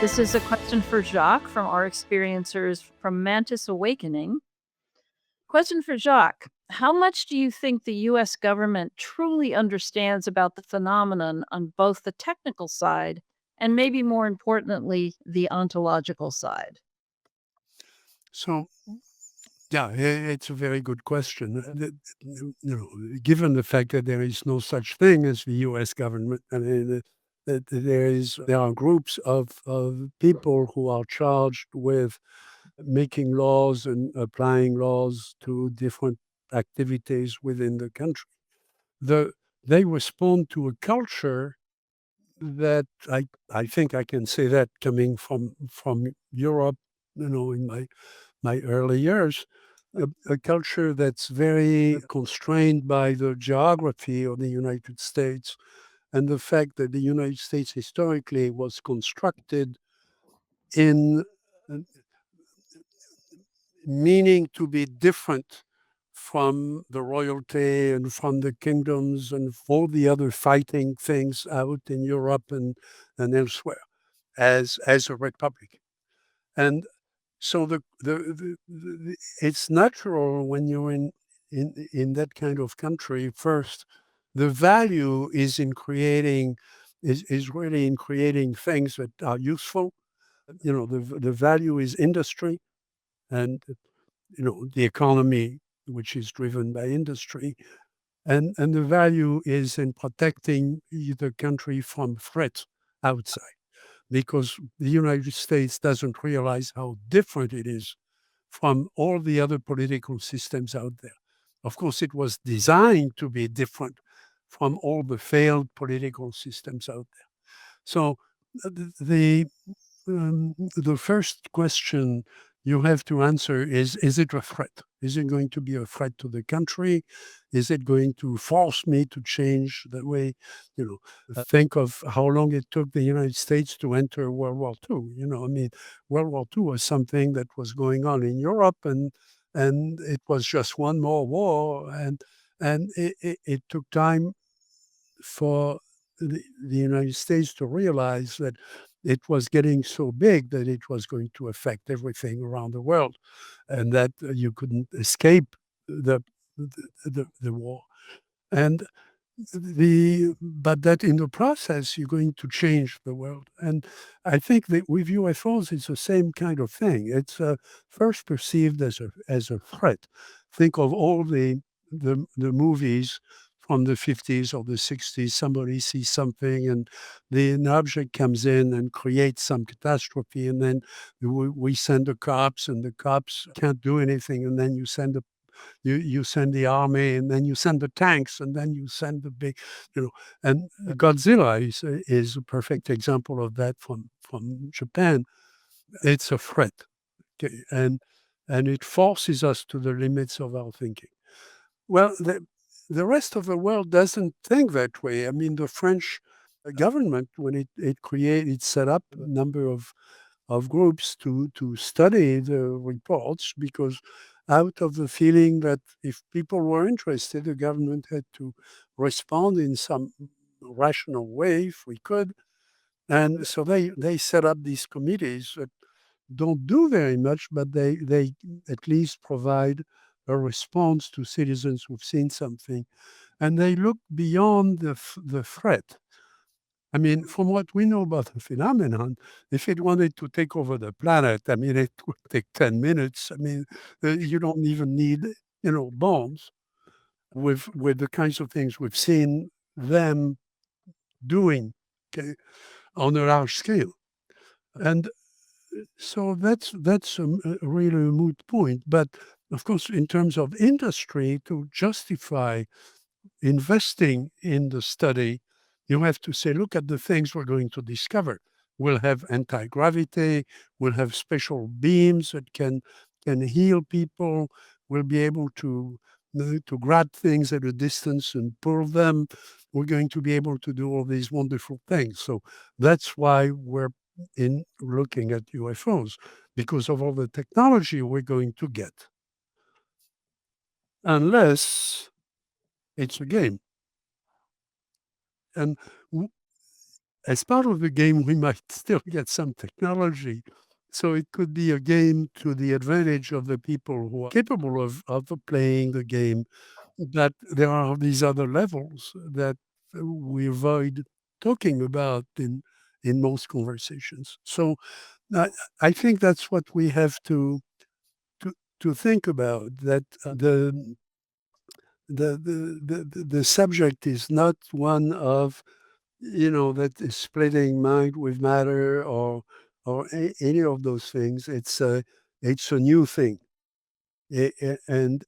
This is a question for Jacques from our experiencers from Mantis Awakening. Question for Jacques. How much do you think the US government truly understands about the phenomenon on both the technical side and maybe more importantly, the ontological side? So, yeah, it's a very good question. Given the fact that there is no such thing as the U.S. government, I mean, that there are groups of people who are charged with making laws and applying laws to different activities within the country. The They respond to a culture that I think I can say that coming from Europe, in my early years, a culture that's very constrained by the geography of the United States and the fact that the United States historically was constructed in uh, meaning to be different from the royalty and from the kingdoms and all the other fighting things out in Europe and elsewhere as a republic. And so it's natural when you're in that kind of country. First, the value is really in creating things that are useful. The value is industry and the economy, which is driven by industry, and the value is in protecting the country from threats outside, because the United States doesn't realize how different it is from all the other political systems out there. Of course, it was designed to be different from all the failed political systems out there. So the first question you have to answer is it a threat? Is it going to be a threat to the country? Is it going to force me to change the way, you think of how long it took the United States to enter World War II. I mean, World War II was something that was going on in Europe, and it was just one more war, and it took time for the United States to realize that it was getting so big that it was going to affect everything around the world, and that you couldn't escape the war. And but that in the process, you're going to change the world. And I think that with UFOs, it's the same kind of thing. It's first perceived as a threat. Think of all the movies from the 50s or the 60s. Somebody sees something, and an object comes in and creates some catastrophe, and then we send the cops, and the cops can't do anything, and then you send the army, and then you send the tanks, and then you send the big, and Godzilla is a perfect example of that from Japan. It's a threat, okay, and it forces us to the limits of our thinking. Well, the rest of the world doesn't think that way. I mean, the French government, when it set up a number of groups to study the reports, because out of the feeling that if people were interested, the government had to respond in some rational way if we could. And so they set up these committees that don't do very much, but they at least provide a response to citizens who've seen something, and they look beyond the threat. I mean, from what we know about the phenomenon, if it wanted to take over the planet, I mean, it would take 10 minutes. I mean, you don't even need, bombs with the kinds of things we've seen them doing, okay, on a large scale. And so that's a really a moot point. But of course, in terms of industry, to justify investing in the study, you have to say, look at the things we're going to discover. We'll have anti-gravity, we'll have special beams that can heal people, we'll be able to grab things at a distance and pull them. We're going to be able to do all these wonderful things. So that's why we're in looking at UFOs, because of all the technology we're going to get. Unless it's a game. And as part of the game, we might still get some technology. So it could be a game to the advantage of the people who are capable of playing the game, that there are these other levels that we avoid talking about in most conversations. So I, I think that's what we have to, to think about, that the subject is not one of, that is splitting mind with matter, or any of those things. It's a new thing. And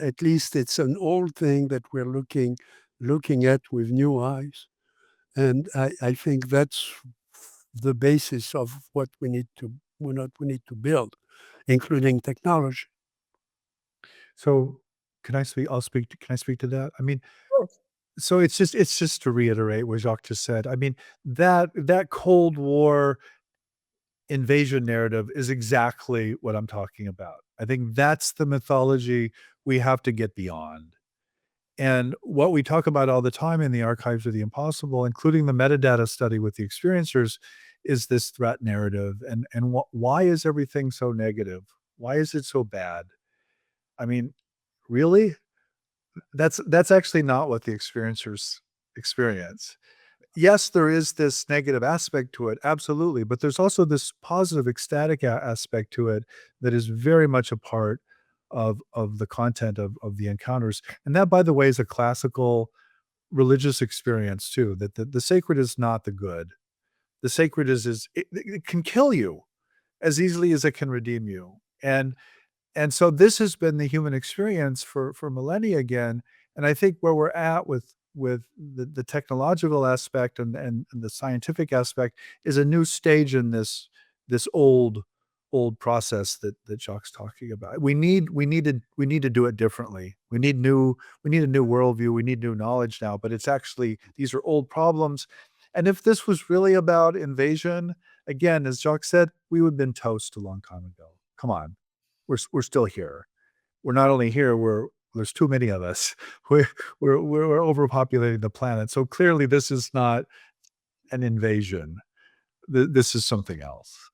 at least it's an old thing that we're looking at with new eyes. And I think that's the basis of what we need to build, including technology. So can I speak? Can I speak to that? I mean, Sure. so it's just to reiterate what Jacques just said. I mean, that Cold War invasion narrative is exactly what I'm talking about. I think that's the mythology we have to get beyond. And what we talk about all the time in the archives of the impossible, including the metadata study with the experiencers, is this threat narrative. And why is everything so negative? Why is it so bad? I mean, really? That's actually not what the experiencers experience. Yes, there is this negative aspect to it, absolutely, but there's also this positive ecstatic aspect to it that is very much a part of the content of the encounters. And that, by the way, is a classical religious experience too, that the sacred is not the good. The sacred it can kill you as easily as it can redeem you. And so this has been the human experience for millennia again, and I think where we're at with the technological aspect and the scientific aspect is a new stage in this old process that Jacques talking about. We need to do it differently. We need a new worldview, we need new knowledge now, but it's actually these are old problems, and if this was really about invasion, again, as Jacques said, we would have been toast a long time ago. Come on. We're still here. We're not only here, there's too many of us. We're overpopulating the planet. So clearly this is not an invasion. This is something else.